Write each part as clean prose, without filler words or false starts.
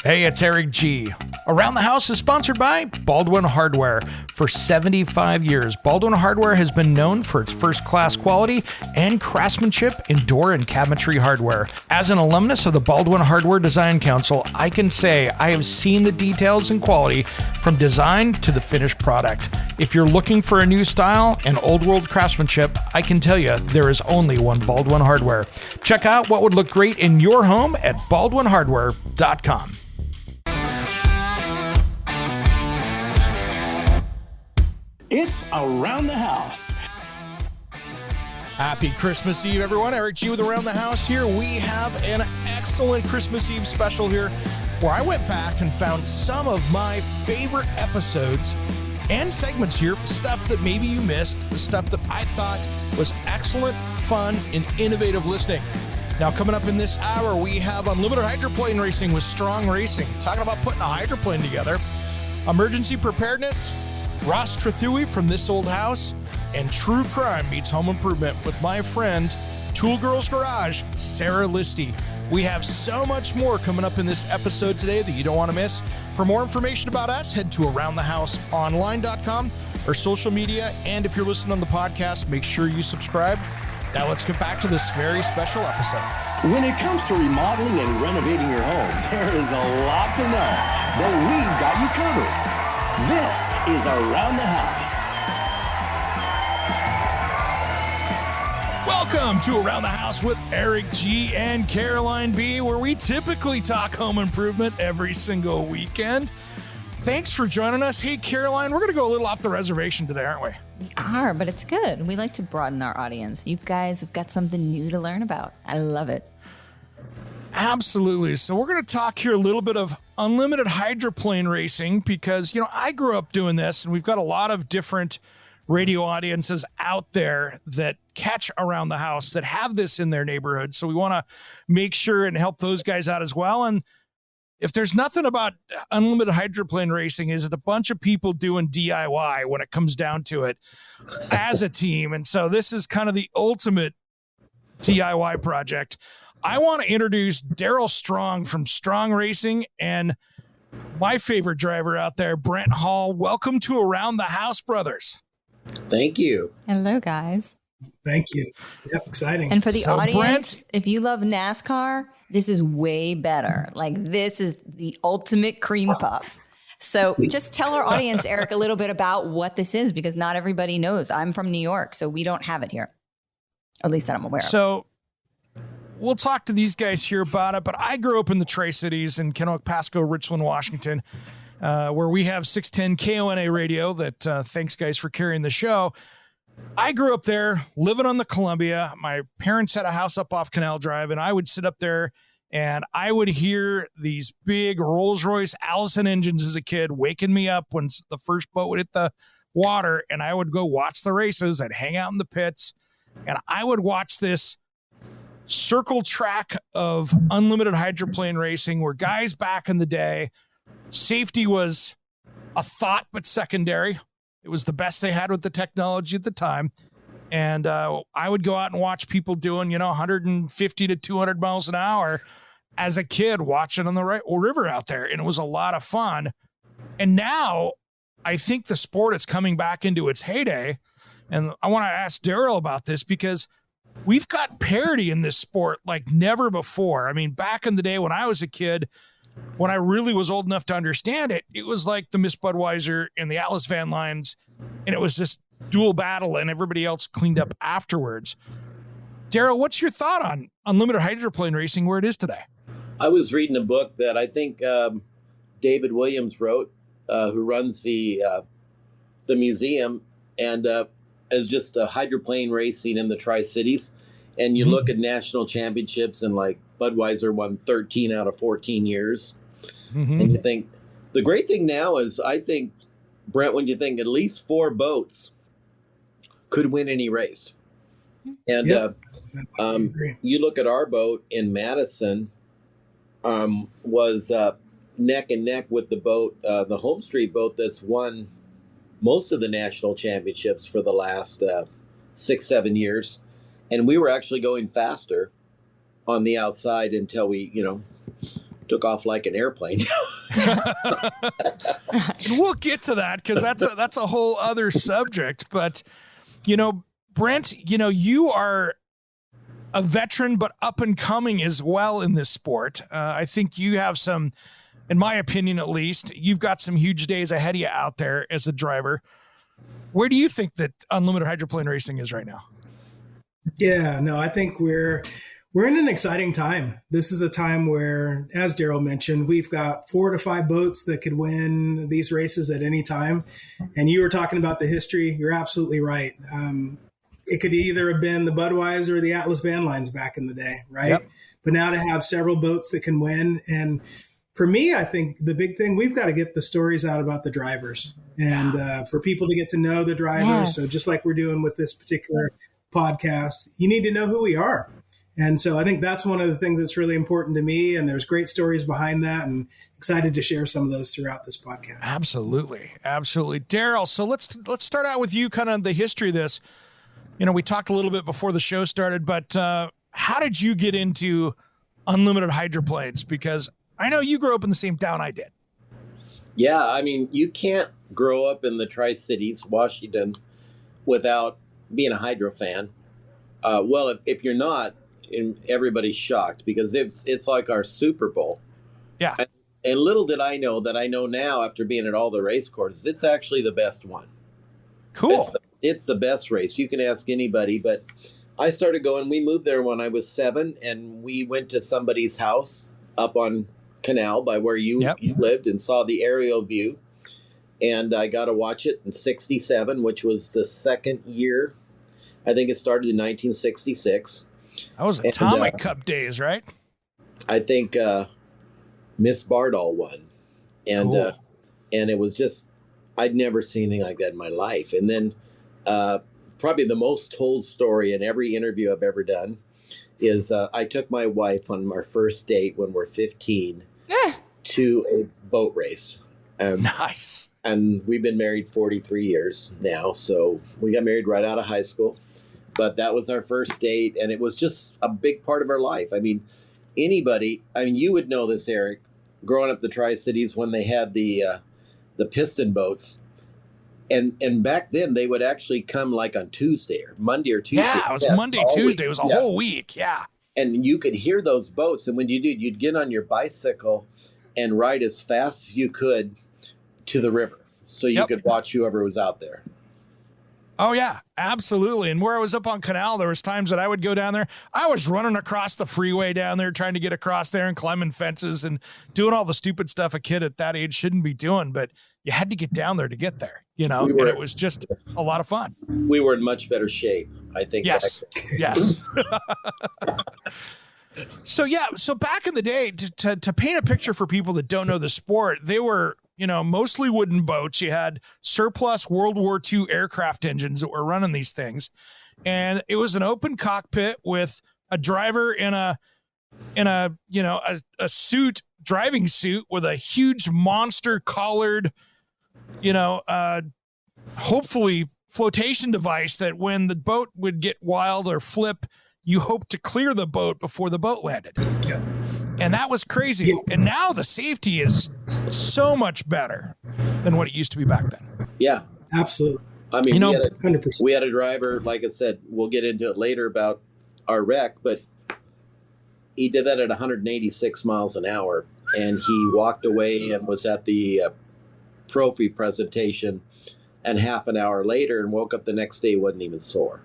Hey, it's Eric G. Around the House is sponsored by Baldwin Hardware. For 75 years, Baldwin Hardware has been known for its first-class quality and craftsmanship in door and cabinetry hardware. As an alumnus of the Baldwin Hardware Design Council, I can say I have seen the details and quality from design to the finished product. If you're looking for a new style and old-world craftsmanship, I can tell you there is only one Baldwin Hardware. Check out what would look great in your home at baldwinhardware.com. It's Around the House. Happy Christmas Eve, everyone. Eric G with Around the House here. We have an excellent Christmas Eve special here where I went back and found some of my favorite episodes and segments here, stuff that maybe you missed, the stuff that I thought was excellent, fun, and innovative listening. Now, coming up in this hour, we have Unlimited Hydroplane Racing with Strong Racing, talking about putting a hydroplane together, emergency preparedness, Ross Trethewey from This Old House, and True Crime Meets Home Improvement with my friend, Tool Girls Garage, Sarah Listi. We have so much more coming up in this episode today that you don't want to miss. For more information about us, head to aroundthehouseonline.com or social media. And if you're listening on the podcast, make sure you subscribe. Now let's get back to this very special episode. When it comes to remodeling and renovating your home, there is a lot to know, but we've got you covered. This is Around the House. Welcome to Around the House with Eric G and Caroline B, where we typically talk home improvement every single weekend. Thanks for joining us. Hey, Caroline, we're going to go a little off the reservation today, aren't we? We are, but it's good. We like to broaden our audience. You guys have got something new to learn about. I love it. Absolutely. So we're going to talk here a little bit of unlimited hydroplane racing because, I grew up doing this and we've got a lot of different radio audiences out there that catch Around the House that have this in their neighborhood. So we want to make sure and help those guys out as well. And if there's nothing about unlimited hydroplane racing, is it a bunch of people doing DIY when it comes down to it as a team. And so this is kind of the ultimate DIY project. I want to introduce Darrell Strong from Strong Racing and my favorite driver out there, Brent Hall. Welcome to Around the House, brothers. Thank you. Hello, guys. Thank you. Yep, exciting. And for the audience, Brent, if you love NASCAR, this is way better. Like, this is the ultimate cream puff. So just tell our audience, Eric, a little bit about what this is, because not everybody knows. I'm from New York, so we don't have it here. At least that I'm aware of. So we'll talk to these guys here about it, but I grew up in the Tri-Cities in Kennewick, Pasco, Richland, Washington, where we have 610 KONA radio that thanks, guys, for carrying the show. I grew up there living on the Columbia. My parents had a house up off Canal Drive, and I would sit up there and I would hear these big Rolls-Royce Allison engines as a kid waking me up when the first boat would hit the water, and I would go watch the races. I'd hang out in the pits, and I would watch this circle track of unlimited hydroplane racing where guys back in the day, safety was a thought but secondary. It was the best they had with the technology at the time. And I would go out and watch people doing, 150 to 200 miles an hour as a kid watching on the river out there. And it was a lot of fun. And now I think the sport is coming back into its heyday. And I want to ask Darrell about this because we've got parity in this sport like never before. I mean, back in the day when I was a kid, when I really was old enough to understand it, it was like the Miss Budweiser and the Atlas Van Lines, and it was just dual battle and everybody else cleaned up afterwards. Darrell, what's your thought on unlimited hydroplane racing where it is today? I was reading a book that I think David Williams wrote, who runs the museum, and as just hydroplane racing in the Tri-Cities. And you look at national championships, and like Budweiser won 13 out of 14 years. And you think, the great thing now is, I think, Brent, when you think at least 4 boats could win any race. And you look at our boat in Madison, was neck and neck with the boat, the Home Street boat that's won most of the national championships for the last 6-7 years. And we were actually going faster on the outside until we, took off like an airplane. We'll get to that because that's a whole other subject. But, Brent, you are a veteran, but up and coming as well in this sport. I think you have some, in my opinion, at least, you've got some huge days ahead of you out there as a driver. Where do you think that Unlimited Hydroplane Racing is right now? Yeah, no, I think we're in an exciting time. This is a time where, as Darrell mentioned, we've got 4 to 5 boats that could win these races at any time. And you were talking about the history. You're absolutely right. It could either have been the Budweiser or the Atlas Van Lines back in the day, right? Yep. But now to have several boats that can win. And for me, I think the big thing, we've got to get the stories out about the drivers and for people to get to know the drivers. Yes. So just like we're doing with this particular podcast, you need to know who we are. And so I think that's one of the things that's really important to me. And there's great stories behind that, and excited to share some of those throughout this podcast. Absolutely. Absolutely. Darrell, so let's start out with you, kind of the history of this. We talked a little bit before the show started, but how did you get into Unlimited Hydroplanes? Because I know you grew up in the same town I did. Yeah, I mean, you can't grow up in the Tri-Cities, Washington, without being a hydro fan. Well, if you're not, everybody's shocked because it's like our Super Bowl. Yeah. And little did I know that I know now after being at all the race courses, it's actually the best one. Cool. It's the best race. You can ask anybody, but I started going, we moved there when I was 7, and we went to somebody's house up on Canal by where you lived and saw the aerial view. And I got to watch it in 67, which was the second year. I think it started in 1966. That was Atomic Cup days, right? I think Miss Bardall won. And cool. And it was just, I'd never seen anything like that in my life. And then probably the most told story in every interview I've ever done is I took my wife on our first date when we're 15 to a boat race. Nice. And we've been married 43 years now. So we got married right out of high school. But that was our first date, and it was just a big part of our life. I mean, you would know this, Eric, growing up the Tri-Cities when they had the piston boats. And back then, they would actually come like on Tuesday or Monday or Tuesday. Yeah, it was Monday, Tuesday. It was a whole week, yeah. And you could hear those boats. And when you did, you'd get on your bicycle and ride as fast as you could to the river so you could watch whoever was out there. Oh, yeah, absolutely. And where I was up on Canal, there was times that I would go down there. I was running across the freeway down there, trying to get across there and climbing fences and doing all the stupid stuff a kid at that age shouldn't be doing. But you had to get down there to get there, and it was just a lot of fun. We were in much better shape, I think. Yes, yes. So back in the day, to paint a picture for people that don't know the sport, they were mostly wooden boats. You had surplus World War II aircraft engines that were running these things. And it was an open cockpit with a driver in a suit, driving suit with a huge monster collared, hopefully flotation device that when the boat would get wild or flip, you hope to clear the boat before the boat landed. Yeah. And that was crazy. And now the safety is so much better than what it used to be back then. Yeah, absolutely. I mean, 100%. We had a driver, like I said, we'll get into it later about our wreck, but he did that at 186 miles an hour. And he walked away and was at the trophy presentation, and half an hour later and woke up the next day, wasn't even sore.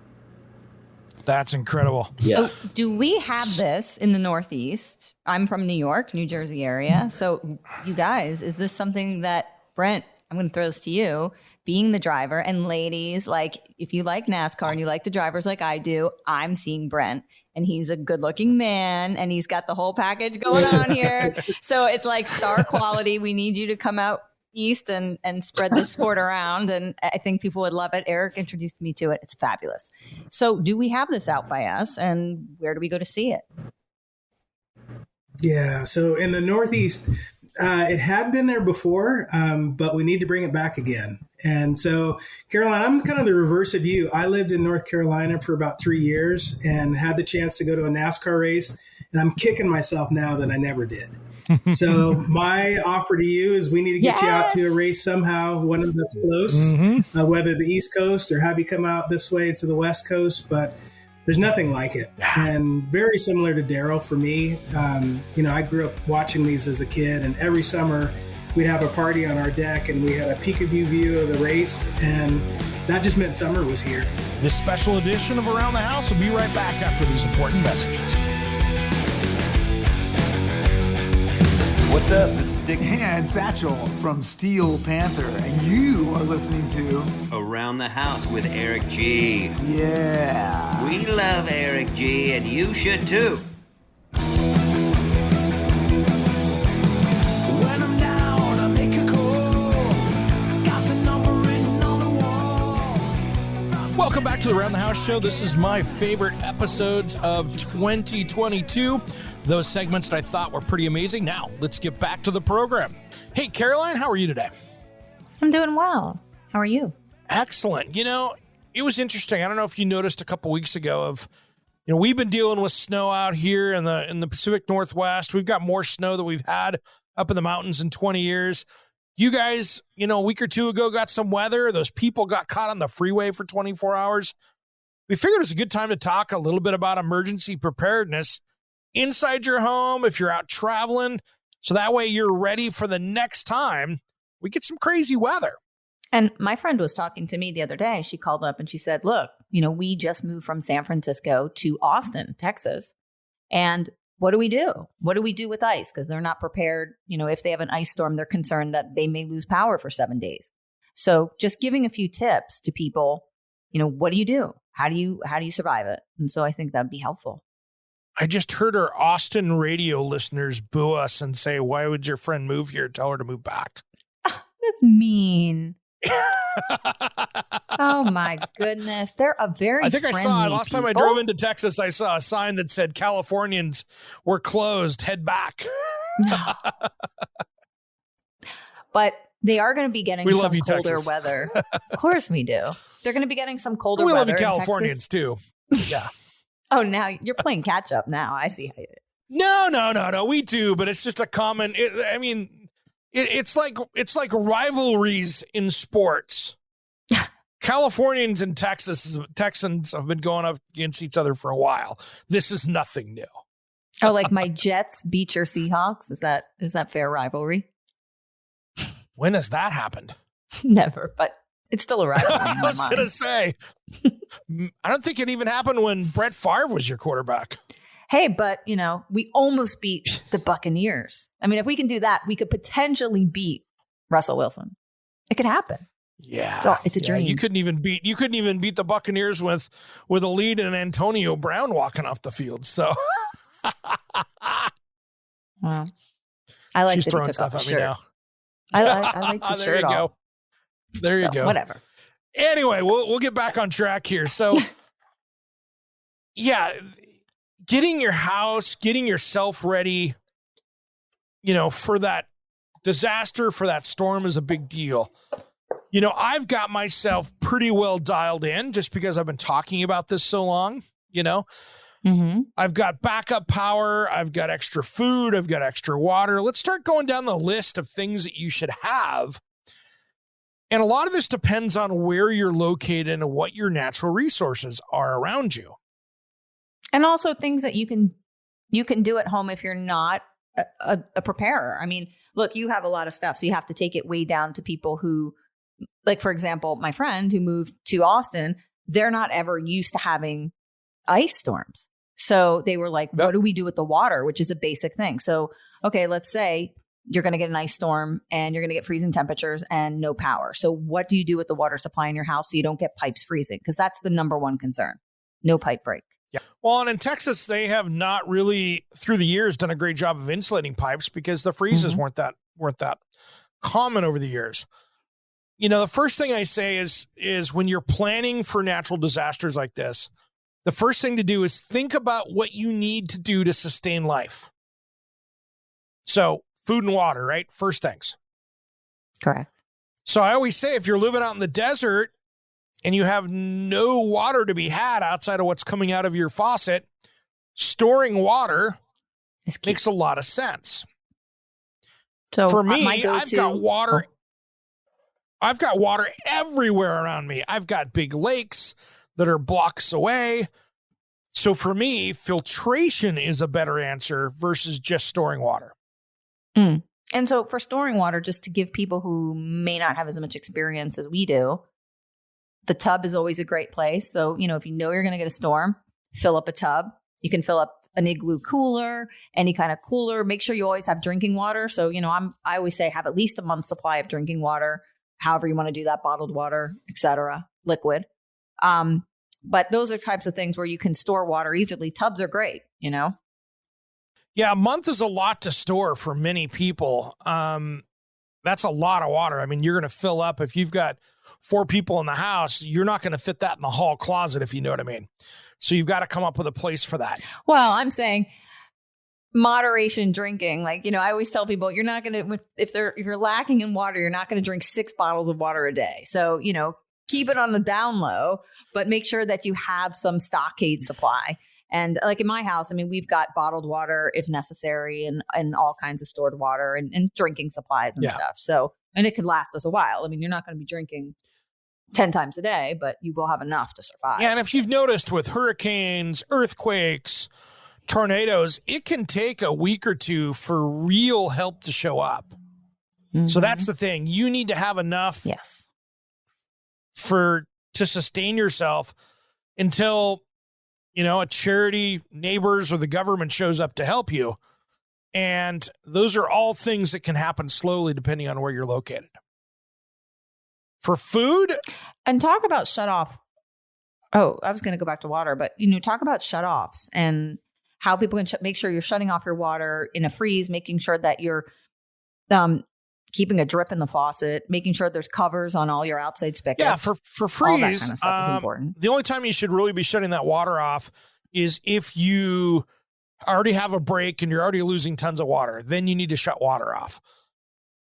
That's incredible. Yeah. So do we have this in the Northeast? I'm from New York, New Jersey area. So you guys, is this something that, Brent, I'm going to throw this to you, being the driver, and ladies, like if you like NASCAR and you like the drivers like I do, I'm seeing Brent and he's a good looking man and he's got the whole package going on here. So it's like star quality. We need you to come out East and spread this sport around. And I think people would love it. Eric introduced me to it. It's fabulous. So do we have this out by us, and where do we go to see it? Yeah. So in the Northeast, it had been there before, but we need to bring it back again. And so, Caroline, I'm kind of the reverse of you. I lived in North Carolina for about 3 years and had the chance to go to a NASCAR race. And I'm kicking myself now that I never did. So my offer to you is we need to get you out to a race somehow, one that's close, whether the East Coast or have you come out this way to the West Coast. But there's nothing like it. And very similar to Darrell for me. I grew up watching these as a kid, and every summer we'd have a party on our deck and we had a peekaboo view of the race. And that just meant summer was here. This special edition of Around the House will be right back after these important messages. What's up? This is Stick and Satchel from Steel Panther, and you are listening to Around the House with Eric G. Yeah. We love Eric G, and you should too. When I'm down, I make a call. Got the number written on the wall. Welcome back to the Around the House show. This is my favorite episodes of 2022. Those segments that I thought were pretty amazing. Now, let's get back to the program. Hey, Caroline, how are you today? I'm doing well. How are you? Excellent. It was interesting. I don't know if you noticed a couple weeks ago of, we've been dealing with snow out here in the Pacific Northwest. We've got more snow than we've had up in the mountains in 20 years. You guys, a week or two ago got some weather. Those people got caught on the freeway for 24 hours. We figured it was a good time to talk a little bit about emergency preparedness inside your home, if you're out traveling, so that way you're ready for the next time we get some crazy weather. And my friend was talking to me the other day. She called up and she said, look, we just moved from San Francisco to Austin, Texas. And what do we do? What do we do with ice? Because they're not prepared. If they have an ice storm, they're concerned that they may lose power for 7 days. So just giving a few tips to people, what do you do? How do you survive it? And so I think that'd be helpful. I just heard our Austin radio listeners boo us and say, why would your friend move here? Tell her to move back. That's mean. Oh, my goodness. They're a very I think I saw it. Last time I people. drove into Texas, I saw a sign that said Californians were closed. Head back. But they are going to be getting We some love you, colder Texas. weather. Of course we do. They're going to be getting some colder We love weather you, in Californians, Texas. too. Yeah. Oh, now you're playing catch up now. I see how it is. No. We do, but it's just a common. It's like rivalries in sports. Californians and Texans have been going up against each other for a while. This is nothing new. Oh, like my Jets beat your Seahawks? Is that fair rivalry? When has that happened? Never, but it's still a rivalry. I was going to say, I don't think it even happened when Brent Favre was your quarterback. Hey, but, we almost beat the Buccaneers. I mean, if we can do that, we could potentially beat Russell Wilson. It could happen. Yeah. It's a dream. You couldn't even beat the Buccaneers with a lead and Antonio Brown walking off the field. So well, I like she's that throwing he took stuff off at his me shirt. now. I like the There shirt you go. off. There you go. Whatever. Anyway, we'll get back on track here. So yeah, getting your house, getting yourself ready, for that disaster, for that storm is a big deal. I've got myself pretty well dialed in just because I've been talking about this so long, Mm-hmm. I've got backup power. I've got extra food. I've got extra water. Let's start going down the list of things that you should have. And a lot of this depends on where you're located and what your natural resources are around you. And also things that you can do at home if you're not a preparer. I mean, look, you have a lot of stuff, so you have to take it way down to people who, like, for example, my friend who moved to Austin, they're not ever used to having ice storms. So they were like, what do we do with the water? Which is a basic thing. So, okay, let's say you're going to get an ice storm and you're going to get freezing temperatures and no power. So what do you do with the water supply in your house so you don't get pipes freezing? Because that's the number one concern. No pipe break. Yeah. Well, and in Texas, they have not really, through the years, done a great job of insulating pipes because the freezes weren't that common over the years. The first thing I say is when you're planning for natural disasters like this, the first thing to do is think about what you need to do to sustain life. So food and water, right? First things. Correct. So I always say if you're living out in the desert and you have no water to be had outside of what's coming out of your faucet, storing water makes a lot of sense. So for me, my I've got water. I've got water everywhere around me. I've got big lakes that are blocks away. So for me, filtration is a better answer versus just storing water. And so for storing water, just to give people who may not have as much experience as we do, the tub is always a great place. So, if you know you're going to get a storm, fill up a tub. You can fill up an Igloo cooler, any kind of cooler. Make sure you always have drinking water. So, I always say have at least a month's supply of drinking water, however you want to do that, bottled water, etc., liquid. But those are types of things where you can store water easily. Tubs are great, Yeah, a month is a lot to store for many people. That's a lot of water. I mean, you're going to fill up. If you've got 4 people in the house, you're not going to fit that in the hall closet, if you know what I mean. So you've got to come up with a place for that. Well, I'm saying moderation drinking. Like, I always tell people you're not going to, if you're lacking in water, you're not going to drink 6 bottles of water a day. So, keep it on the down low, but make sure that you have some stockade supply. And like in my house, I mean, we've got bottled water if necessary and all kinds of stored water and drinking supplies and stuff. So, and it could last us a while. I mean, you're not going to be drinking 10 times a day, but you will have enough to survive. Yeah, and if you've noticed with hurricanes, earthquakes, tornadoes, it can take a week or 2 for real help to show up. Mm-hmm. So that's the thing. You need to have enough to sustain yourself until, a charity, neighbors, or the government shows up to help you. And those are all things that can happen slowly depending on where you're located. For food. And talk about shut off. Oh, I was going to go back to water, but, talk about shut offs and how people can make sure you're shutting off your water in a freeze, making sure that you're keeping a drip in the faucet, making sure there's covers on all your outside spigots. Yeah, for freeze, all that kind of stuff is important. The only time you should really be shutting that water off is if you already have a break and you're already losing tons of water. Then you need to shut water off.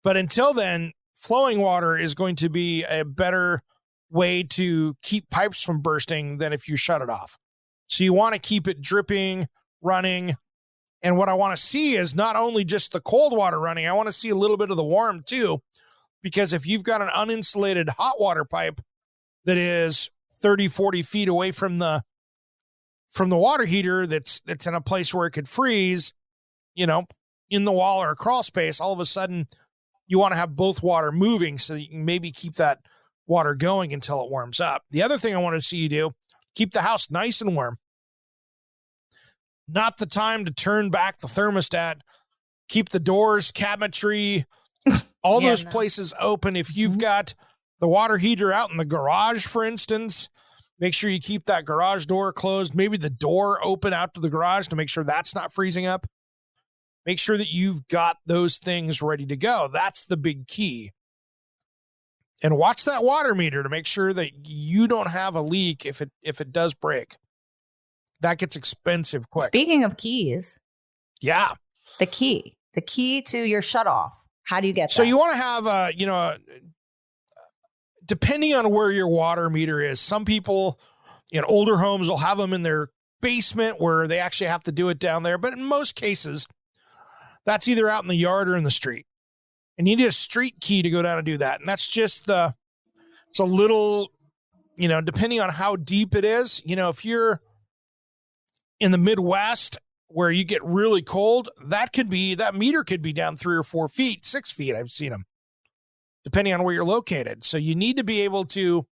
But until then, flowing water is going to be a better way to keep pipes from bursting than if you shut it off. So you want to keep it dripping, running. And what I want to see is not only just the cold water running, I want to see a little bit of the warm too. Because if you've got an uninsulated hot water pipe that is 30, 40 feet away from the water heater that's in a place where it could freeze, in the wall or a crawl space, all of a sudden you want to have both water moving so that you can maybe keep that water going until it warms up. The other thing I want to see you do, keep the house nice and warm. Not the time to turn back the thermostat, keep the doors, cabinetry, all those places open. If you've got the water heater out in the garage, for instance, make sure you keep that garage door closed, maybe the door open out to the garage to make sure that's not freezing up. Make sure that you've got those things ready to go. That's the big key. And watch that water meter to make sure that you don't have a leak if it does break. That gets expensive quick. Speaking of keys. Yeah. The key to your shut off. How do you get that? So you want to have depending on where your water meter is, some people in older homes will have them in their basement where they actually have to do it down there. But in most cases, that's either out in the yard or in the street. And you need a street key to go down and do that. And that's just it's a little, depending on how deep it is, if you're in the Midwest where you get really cold, that meter could be down 3 or 4 feet, 6 feet. I've seen them, depending on where you're located. So you need to be able to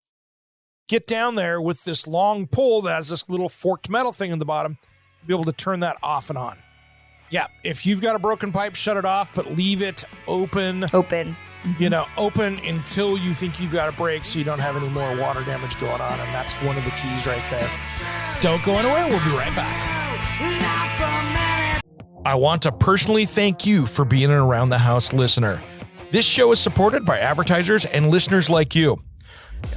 get down there with this long pole that has this little forked metal thing in the bottom, be able to turn that off and on. Yeah, if you've got a broken pipe, shut it off, but leave it open. Open until you think you've got a break so you don't have any more water damage going on. And that's one of the keys right there. Don't go anywhere. We'll be right back. I want to personally thank you for being an Around the House listener. This show is supported by advertisers and listeners like you.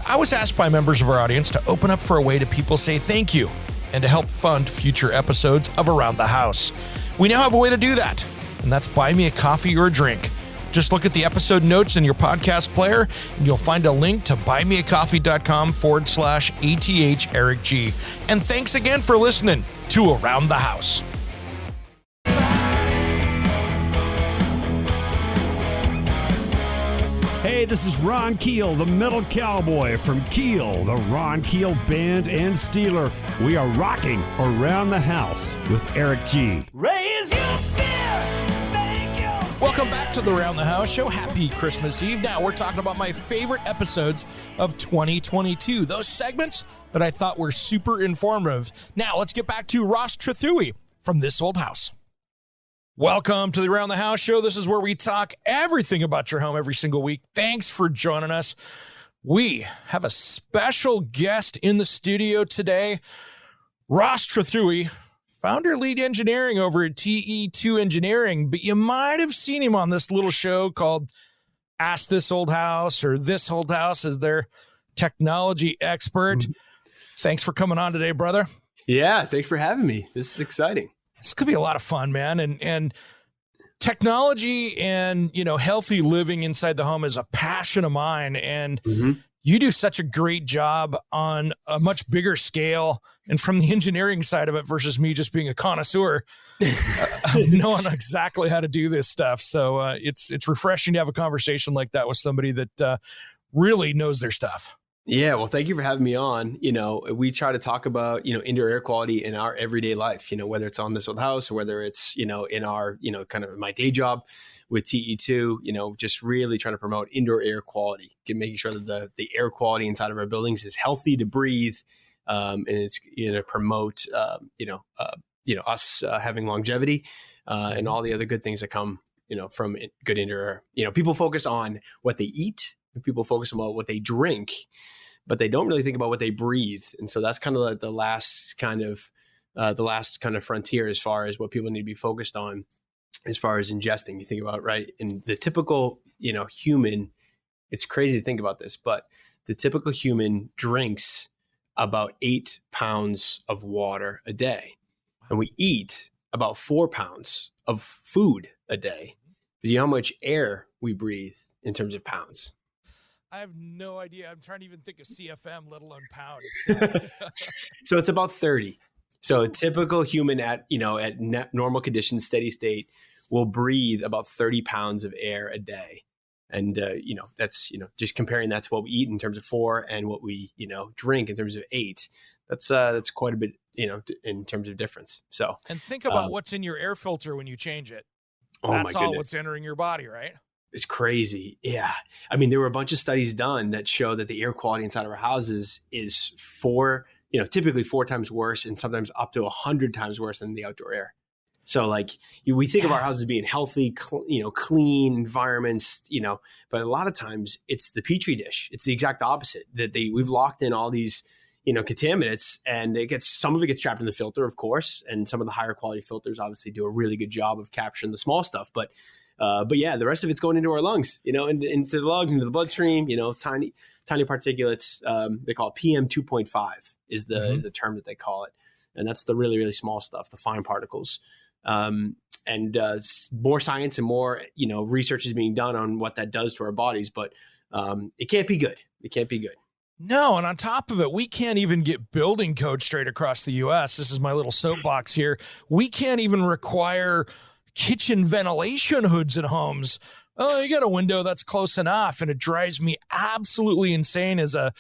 I was asked by members of our audience to open up for a way to people say thank you and to help fund future episodes of Around the House. We now have a way to do that, and that's buy me a coffee or a drink. Just look at the episode notes in your podcast player, and you'll find a link to buymeacoffee.com/ATH Eric G. And thanks again for listening to Around the House. Hey, this is Ron Keel, the Metal Cowboy from Keel, the Ron Keel Band and Steeler. We are rocking Around the House with Eric G. Raise your fist, make your Welcome back to the Around the House Show. Happy Christmas Eve. Now we're talking about my favorite episodes of 2022. Those segments that I thought were super informative. Now let's get back to Ross Trethewey from This Old House. Welcome to the Around the House Show. This is where we talk everything about your home every single week. Thanks for joining us. We have a special guest in the studio today, Ross Trethewey, founder lead engineering over at TE2 Engineering, but you might have seen him on this little show called Ask This Old House, or This Old House is their technology expert. Thanks for coming on today, brother. Yeah, thanks for having me. This is exciting. This could be a lot of fun, man. And technology and, healthy living inside the home is a passion of mine. And you do such a great job on a much bigger scale and from the engineering side of it versus me just being a connoisseur of knowing exactly how to do this stuff. So it's refreshing to have a conversation like that with somebody that really knows their stuff. Yeah, well, thank you for having me on. We try to talk about, indoor air quality in our everyday life, whether it's on This Old House or whether it's, in our, kind of my day job with TE2, just really trying to promote indoor air quality, making sure that the air quality inside of our buildings is healthy to breathe. And it's, promote, us having longevity and all the other good things that come, from good indoor air. People focus on what they eat and people focus on what they drink, but they don't really think about what they breathe. And so that's kind of like the last kind of frontier as far as what people need to be focused on as far as ingesting. You think about, right? And the typical, human, it's crazy to think about this, but the typical human drinks about 8 pounds of water a day. And we eat about 4 pounds of food a day. Do you know how much air we breathe in terms of pounds? I have no idea. I'm trying to even think of CFM, let alone pounds. So it's about 30. So a typical human at normal conditions, steady state, will breathe about 30 pounds of air a day. And, that's, just comparing that to what we eat in terms of 4 and what we, drink in terms of 8. That's quite a bit, in terms of difference. So, and think about what's in your air filter when you change it. That's all what's entering your body, right? It's crazy. Yeah. I mean, there were a bunch of studies done that show that the air quality inside of our houses is typically 4 times worse and sometimes up to 100 times worse than the outdoor air. So we think of our houses being healthy, clean environments, but a lot of times it's the petri dish. It's the exact opposite, that we've locked in all these, contaminants, and some of it gets trapped in the filter, of course. And some of the higher quality filters obviously do a really good job of capturing the small stuff, but yeah, the rest of it's going into our lungs, into the lungs, into the bloodstream, tiny particulates. They call it PM 2.5 is the term that they call it. And that's the really, really small stuff, the fine particles. And more science and more, research is being done on what that does to our bodies, but it can't be good. It can't be good. No, and on top of it, we can't even get building code straight across the U.S. This is my little soapbox here. We can't even require kitchen ventilation hoods in homes. Oh, you got a window, that's close enough. And it drives me absolutely insane as a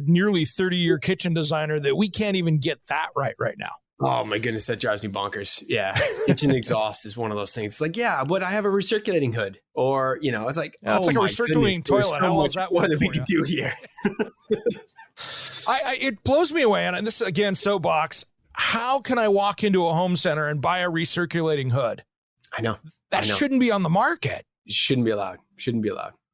nearly 30-year kitchen designer that we can't even get that right now. Oh my goodness, that drives me bonkers. Yeah. Kitchen exhaust is one of those things. It's like, yeah, but I have a recirculating hood, or, it's like, it's like a recirculating toilet. How well is that work that we could do here? It blows me away. And this, again, soapbox. How can I walk into a home center and buy a recirculating hood? I know. That shouldn't be on the market. It shouldn't be allowed.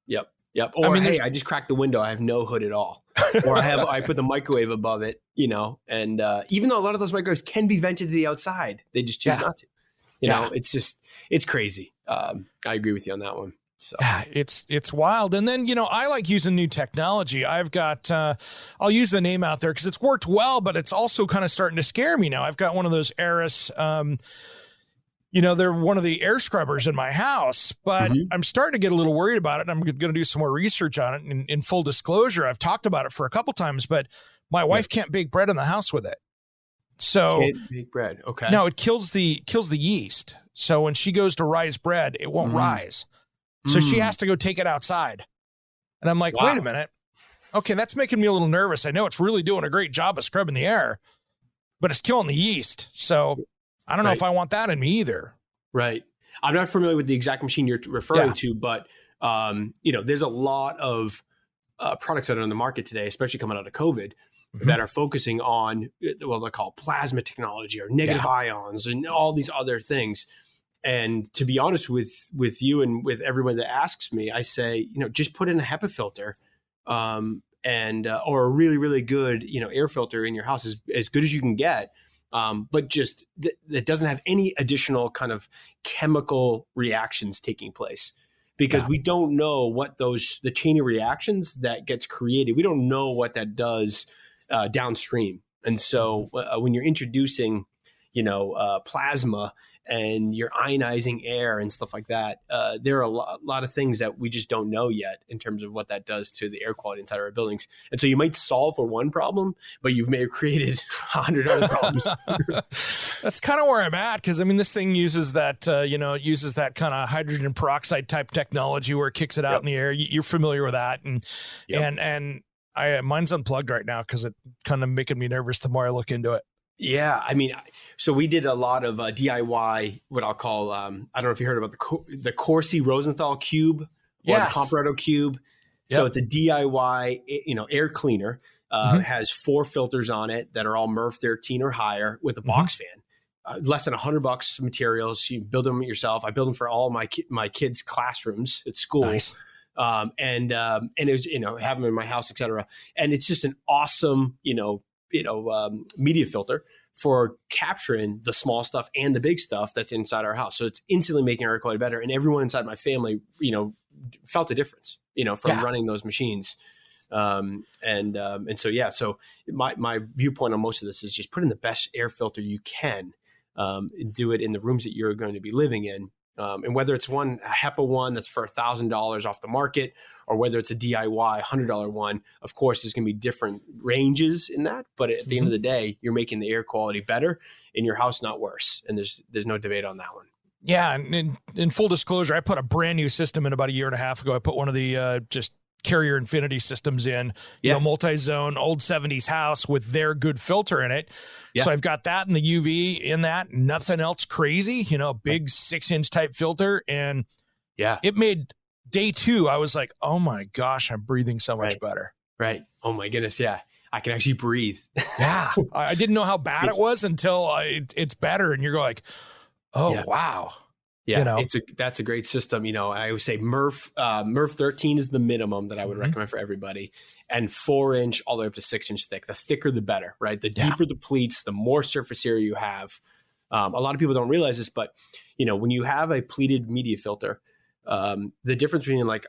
Yep. Or, I just cracked the window. I have no hood at all. Or I put the microwave above it, and even though a lot of those microwaves can be vented to the outside, they just choose not to. It's crazy. I agree with you on that one. So yeah, it's wild. And then, I like using new technology. I've got, I'll use the name out there because it's worked well, but it's also kind of starting to scare me now. I've got one of those Aris, they're one of the air scrubbers in my house, but I'm starting to get a little worried about it. And I'm going to do some more research on it. And in full disclosure, I've talked about it for a couple times, but my wife can't bake bread in the house with it. So can't bake bread. Okay. No, it kills the yeast. So when she goes to rise bread, it won't rise. So she has to go take it outside. And I'm like, wait a minute. Okay, that's making me a little nervous. I know it's really doing a great job of scrubbing the air, but it's killing the yeast. So I don't know if I want that in me either. Right. I'm not familiar with the exact machine you're referring to, but there's a lot of products that are on the market today, especially coming out of COVID, that are focusing on what they call plasma technology or negative ions and all these other things. And to be honest with you and with everyone that asks me, I say, just put in a HEPA filter. Or a really, really good, air filter in your house is as good as you can get. But just that doesn't have any additional kind of chemical reactions taking place, because we don't know what the chain of reactions that gets created. We don't know what that does downstream. And so when you're introducing, plasma and you're ionizing air and stuff like that, there are a lot of things that we just don't know yet in terms of what that does to the air quality inside our buildings. And so you might solve for one problem, but you may have created 100 other problems. That's kind of where I'm at, because this thing uses that, uses that kind of hydrogen peroxide type technology where it kicks it out in the air. You're familiar with that, and mine's unplugged right now because it kind of making me nervous the more I look into it. Yeah. So we did a lot of DIY, what I'll call, I don't know if you heard about the Corsi Rosenthal cube or the Comparato cube. Yep. So it's a DIY, air cleaner, has 4 filters on it that are all MERV 13 or higher with a box fan, less than $100 materials. You build them yourself. I build them for all my kids' classrooms at school. Nice. And it was, have them in my house, et cetera. And it's just an awesome, media filter for capturing the small stuff and the big stuff that's inside our house. So it's instantly making our air quality better. And everyone inside my family, felt a difference, from running those machines. So my viewpoint on most of this is just put in the best air filter you can, do it in the rooms that you're going to be living in. And whether it's a HEPA one that's for $1,000 off the market, or whether it's a DIY $100 one, of course, there's going to be different ranges in that. But at the end of the day, you're making the air quality better in your house, not worse. And there's no debate on that one. Yeah. And in full disclosure, I put a brand new system in about a year and a half ago. I put one of the just Carrier Infinity systems in, multi-zone, old 70s house with their good filter in it. Yeah. So I've got that in the UV in that, nothing else crazy, big 6-inch type filter. And it made day 2. I was like, oh my gosh, I'm breathing so much better. Right. Oh my goodness. Yeah. I can actually breathe. Yeah. I didn't know how bad it was until it's better. And you're like, oh, wow. Yeah, that's a great system. I would say MERV 13 is the minimum that I would recommend for everybody, and 4-inch all the way up to 6-inch thick. The thicker, the better, right? The deeper the pleats, the more surface area you have. A lot of people don't realize this, but when you have a pleated media filter, the difference between a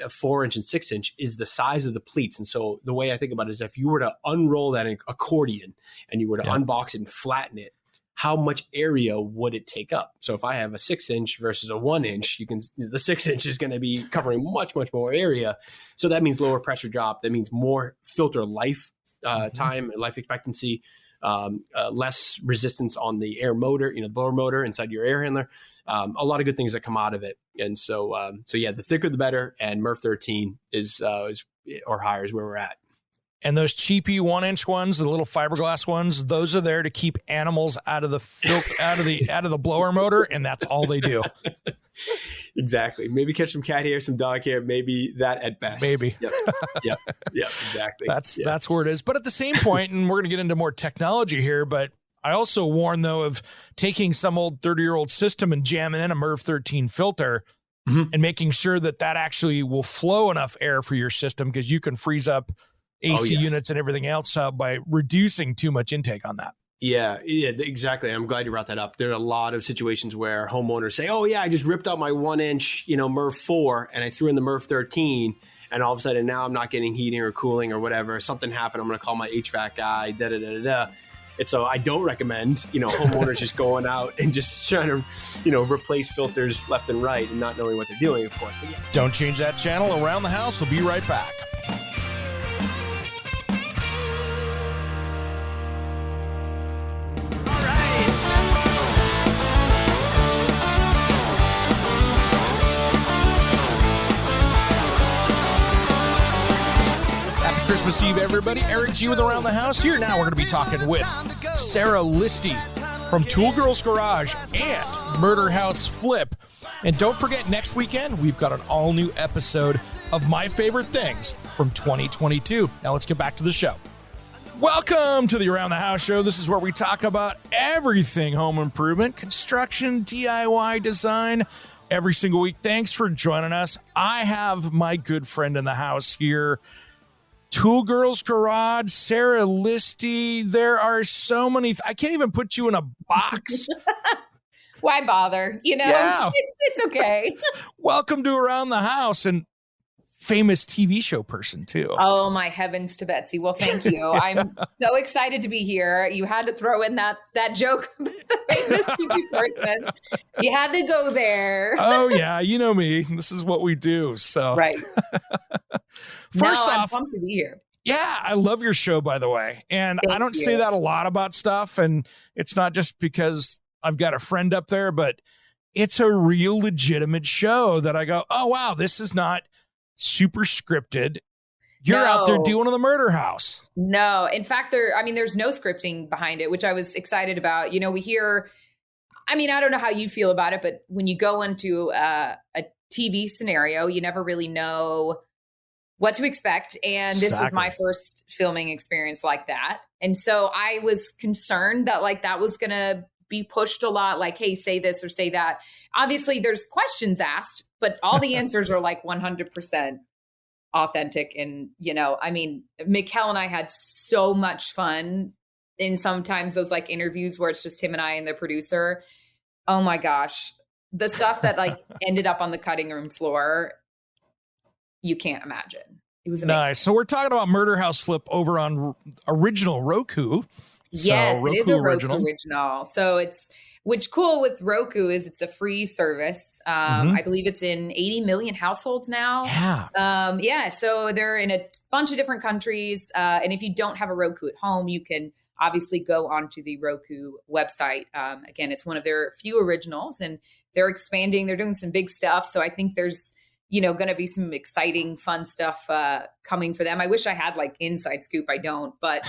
4-inch and 6-inch is the size of the pleats. And so the way I think about it is, if you were to unroll that accordion and you were to unbox it and flatten it, how much area would it take up? So if I have a 6-inch versus a 1-inch, the 6-inch is going to be covering much, much more area. So that means lower pressure drop. That means more filter life time, life expectancy, less resistance on the air motor, the blower motor inside your air handler. A lot of good things that come out of it. And so the thicker the better. And MERV 13 is or higher is where we're at. And those cheapy 1-inch ones, the little fiberglass ones, those are there to keep animals out of the out of the blower motor, and that's all they do. Exactly. Maybe catch some cat hair, some dog hair, maybe that at best. Maybe. Yep. Exactly. That's where it is. But at the same point, and we're going to get into more technology here, but I also warn though of taking some old 30-year-old system and jamming in a MERV 13 filter and making sure that actually will flow enough air for your system, because you can freeze up AC units and everything else by reducing too much intake on that. Yeah, exactly. I'm glad you brought that up. There are a lot of situations where homeowners say, oh yeah, I just ripped out my 1-inch, MERV 4 and I threw in the MERV 13, and all of a sudden now I'm not getting heating or cooling or whatever. Something happened. I'm going to call my HVAC guy, And so I don't recommend, homeowners just going out and just trying to, replace filters left and right and not knowing what they're doing, of course. But Don't change that channel. Around the House. We'll be right back. Christmas Eve, everybody. Eric G with Around the House here. Now we're going to be talking with Sarah Listi from Tool Girls Garage and Murder House Flip. And don't forget, next weekend, we've got an all-new episode of My Favorite Things from 2022. Now let's get back to the show. Welcome to the Around the House show. This is where we talk about everything home improvement, construction, DIY, design, every single week. Thanks for joining us. I have my good friend in the house here, Tool Girls Garage, Sarah Listi. There are so many. I can't even put you in a box. Why bother? Yeah. It's okay. Welcome to Around the House, and famous TV show person too. Oh, my heavens to Betsy. Well, thank you. I'm so excited to be here. You had to throw in that joke about the famous TV person. You had to go there. Oh yeah, you know me. This is what we do. So right. First I'm off, pumped to be here. Yeah, I love your show, by the way. And Thank I don't you. say that a lot about stuff. And it's not just because I've got a friend up there, but it's a real legitimate show that I go, oh, wow, this is not super scripted. You're out there No. doing the Murder House. No, in fact, there's no scripting behind it, which I was excited about. We hear, I don't know how you feel about it, but when you go into a TV scenario, you never really know what to expect. And this was my first filming experience like that. And so I was concerned that that was going to be pushed a lot, like, hey, say this or say that. Obviously there's questions asked, but all the answers are 100% authentic. And, Mikkel and I had so much fun in sometimes those interviews where it's just him and I and the producer. Oh my gosh. The stuff that ended up on the cutting room floor, you can't imagine. It was amazing. Nice. So we're talking about Murder House Flip over on original Roku. Yes, Roku it is a Roku original. So what's cool with Roku is it's a free service. I believe it's in 80 million households now. Yeah. So they're in a bunch of different countries. And if you don't have a Roku at home, you can obviously go onto the Roku website. Again, it's one of their few originals, and they're expanding. They're doing some big stuff. So I think there's going to be some exciting, fun stuff coming for them. I wish I had inside scoop. I don't, but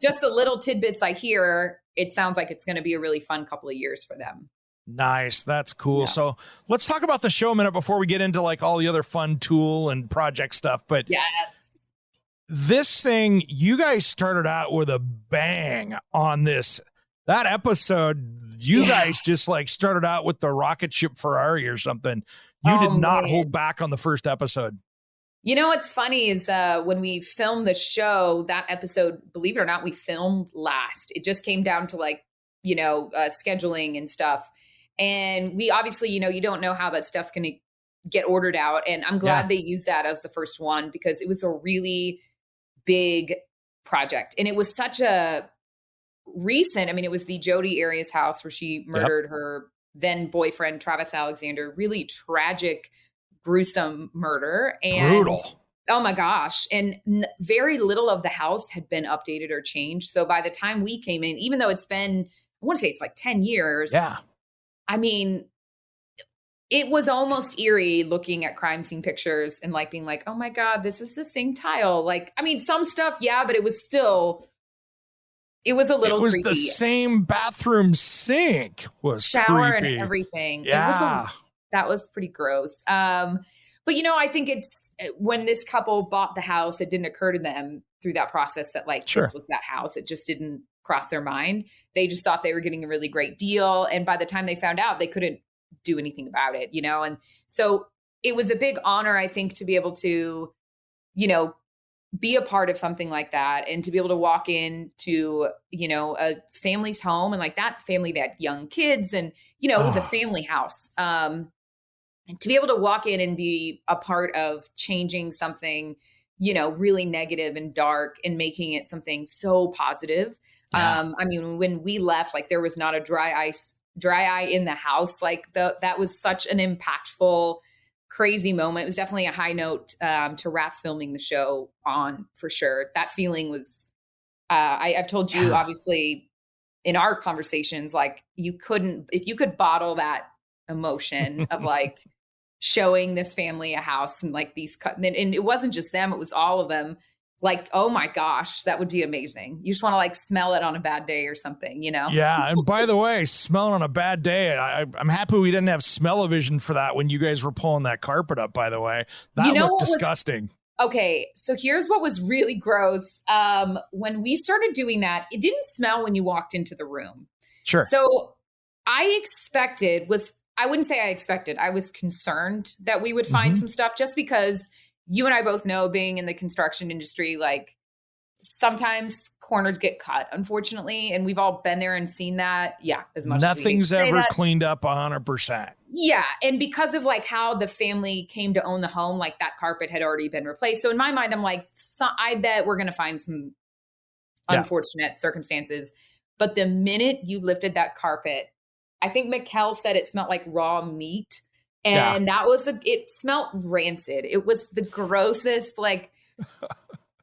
just the little tidbits I hear, it sounds like it's going to be a really fun couple of years for them. Nice. That's cool. Yeah. So let's talk about the show a minute before we get into all the other fun tool and project stuff. But yes, this thing, you guys started out with a bang on this. That episode, you guys just started out with the rocket ship Ferrari or something. You did not hold back on the first episode. What's funny is when we filmed the show, that episode, believe it or not, we filmed last. It just came down to scheduling and stuff. And we obviously, you don't know how that stuff's going to get ordered out. And I'm glad they used that as the first one because it was a really big project. And it was such a recent, it was the Jodi Arias house where she murdered her then boyfriend, Travis Alexander. Really tragic, gruesome murder. And brutal. Oh my gosh. And very little of the house had been updated or changed. So by the time we came in, even though it's been, I want to say it's 10 years. Yeah. It was almost eerie looking at crime scene pictures and being oh my God, this is the same tile. Some stuff, yeah, but it was still, it was a little creepy. It was the same bathroom sink was shower creepy. And everything. Yeah. That was pretty gross. But I think it's when this couple bought the house, it didn't occur to them through that process that this was that house. It just didn't cross their mind. They just thought they were getting a really great deal. And by the time they found out, they couldn't do anything about it, And so it was a big honor, I think, to be able to, be a part of something like that and to be able to walk into, a family's home and that family, that young kids and, it was a family house. And to be able to walk in and be a part of changing something, really negative and dark and making it something so positive. Yeah. When we left, there was not a dry eye in the house. That was such an impactful, crazy moment. It was definitely a high note to wrap filming the show on, for sure. That feeling was, I've told you, obviously, in our conversations, if you could bottle that emotion of showing this family a house and these and it wasn't just them, it was all of them. like, oh my gosh, that would be amazing. You just want to like smell it on a bad day or something, you know? Yeah. And by the way, smelling on a bad day, I'm happy we didn't have smell-o-vision for that when you guys were pulling that carpet up, by the way. That looked disgusting. Okay, so here's what was really gross. When we started doing that, it didn't smell when you walked into the room. Sure. So I wouldn't say I expected. I was concerned that we would find some stuff just because you and I both know, being in the construction industry, like sometimes corners get cut, unfortunately. And we've all been there and seen that. Yeah. As much Nothing's as ever cleaned up 100%. Yeah. And because of like how the family came to own the home, like that carpet had already been replaced. So in my mind, I'm like, I bet we're going to find some unfortunate circumstances. But the minute you lifted that carpet, I think Mikkel said it smelled like raw meat. And that was it smelled rancid. It was the grossest, like,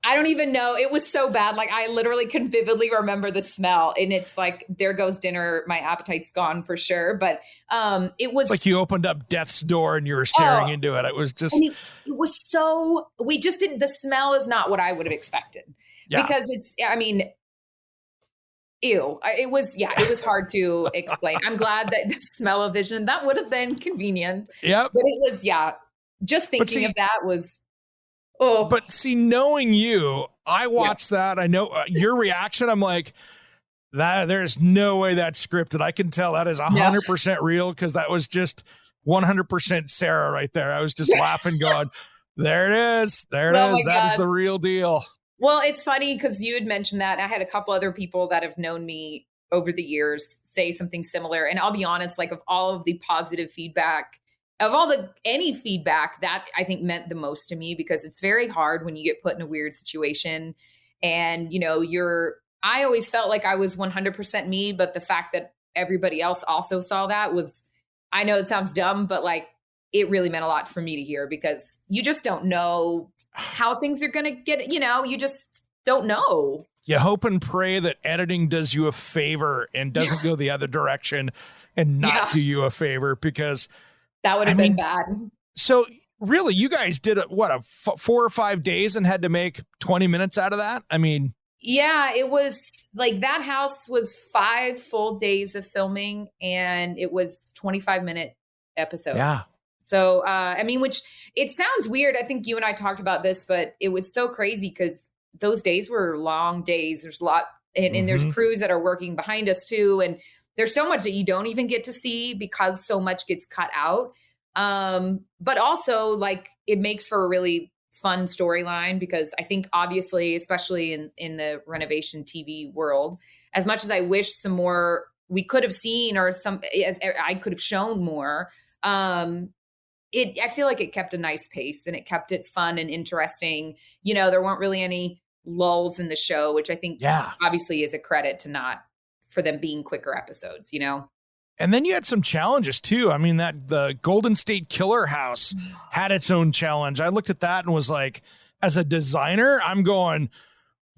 I don't even know. It was so bad. Like, I literally can vividly remember the smell. And it's like, there goes dinner. My appetite's gone for sure. But it was it's like you opened up death's door and you were staring into it. It was just, it was so, we just didn't, the smell is not what I would have expected. Yeah. Because it's, I mean, ew. It was hard to explain. I'm glad that the smell-o-vision, that would have been convenient. Yep. But it was, just thinking of that was, oh. But see, knowing you, I watched that. I know your reaction. I'm like, there's no way that's scripted. I can tell that is 100% real because that was just 100% Sarah right there. I was just laughing going, there it is. There it is. That is the real deal. Well, it's funny because you had mentioned that. I had a couple other people that have known me over the years say something similar. And I'll be honest, like of all of the positive feedback, any feedback, that I think meant the most to me because it's very hard when you get put in a weird situation. And, you know, I always felt like I was 100% me, but the fact that everybody else also saw that was, I know it sounds dumb, but like it really meant a lot for me to hear because you just don't know how things are going to get, you just don't know. You hope and pray that editing does you a favor and doesn't go the other direction and not do you a favor because that would have been bad. So really you guys did 4 or 5 days and had to make 20 minutes out of that. I mean, yeah, it was like that house was 5 full days of filming and it was 25-minute episodes. Yeah. So, I mean, which it sounds weird. I think you and I talked about this, but it was so crazy because those days were long days. There's a lot and there's crews that are working behind us too. And there's so much that you don't even get to see because so much gets cut out. But also like it makes for a really fun storyline because I think obviously, especially in the renovation TV world, as much as I wish some more we could have seen or as I could have shown more, I feel like it kept a nice pace and it kept it fun and interesting. You know, there weren't really any lulls in the show, which I think obviously is a credit to not for them being quicker episodes, you know? And then you had some challenges too. I mean, the Golden State Killer house had its own challenge. I looked at that and was like, as a designer, I'm going,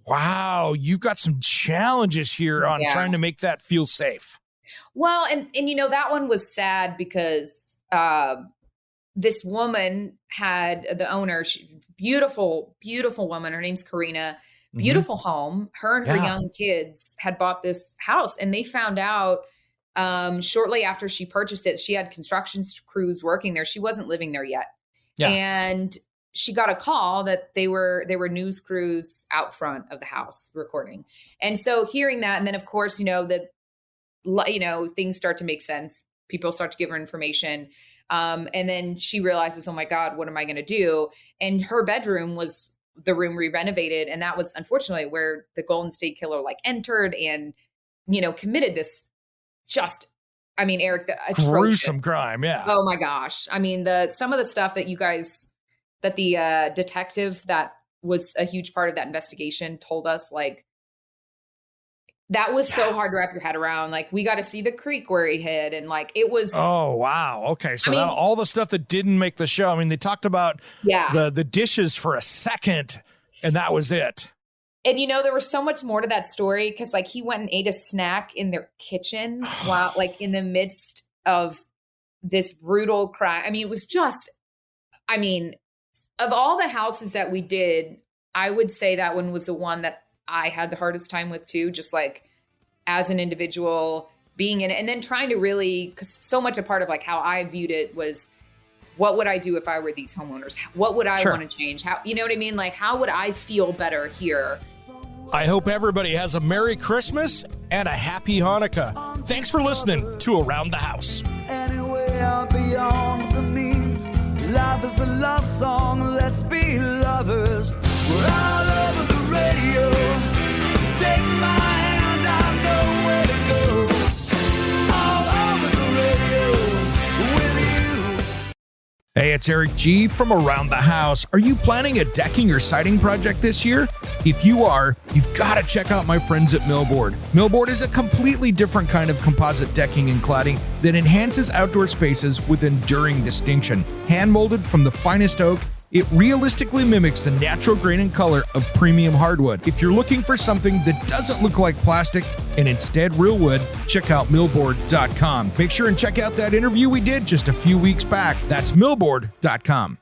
wow, you've got some challenges here on trying to make that feel safe. Well, and you know, that one was sad because, this woman had the owner, beautiful, beautiful woman. Her name's Karina, beautiful home. Her and her young kids had bought this house and they found out shortly after she purchased it, she had construction crews working there. She wasn't living there yet. Yeah. And she got a call that they were news crews out front of the house recording. And so hearing that, and then of course, things start to make sense. People start to give her information. And then she realizes, oh my God, what am I going to do? And her bedroom was the room re-renovated. And that was unfortunately where the Golden State Killer entered and, committed this Eric, the gruesome crime. Yeah. Oh my gosh. I mean, some of the stuff that the detective that was a huge part of that investigation told us, that was so hard to wrap your head around. We got to see the creek where he hid. And it was. Oh, wow. Okay. So all the stuff that didn't make the show. I mean, they talked about the dishes for a second and that was it. And, there was so much more to that story because he went and ate a snack in their kitchen while in the midst of this brutal crime. I mean, it was just, of all the houses that we did, I would say that one was the one that I had the hardest time with too, just like as an individual being in it, and then trying to really, because so much a part of like how I viewed it was, what would I do if I were these homeowners? What would I want to change? How, you know what I mean? Like, how would I feel better here? I hope everybody has a Merry Christmas and a Happy Hanukkah. Thanks for listening to Around the House. Anyway, beyond the mean, life is a love song. Let's be lovers. We're all over the radio. Take my hand, I know where to go. All over the radio with you. Hey, it's Eric G. from Around the House. Are you planning a decking or siding project this year? If you are, you've got to check out my friends at Millboard. Millboard is a completely different kind of composite decking and cladding that enhances outdoor spaces with enduring distinction. Hand-molded from the finest oak, it realistically mimics the natural grain and color of premium hardwood. If you're looking for something that doesn't look like plastic and instead real wood, check out millboard.com. Make sure and check out that interview we did just a few weeks back. That's millboard.com.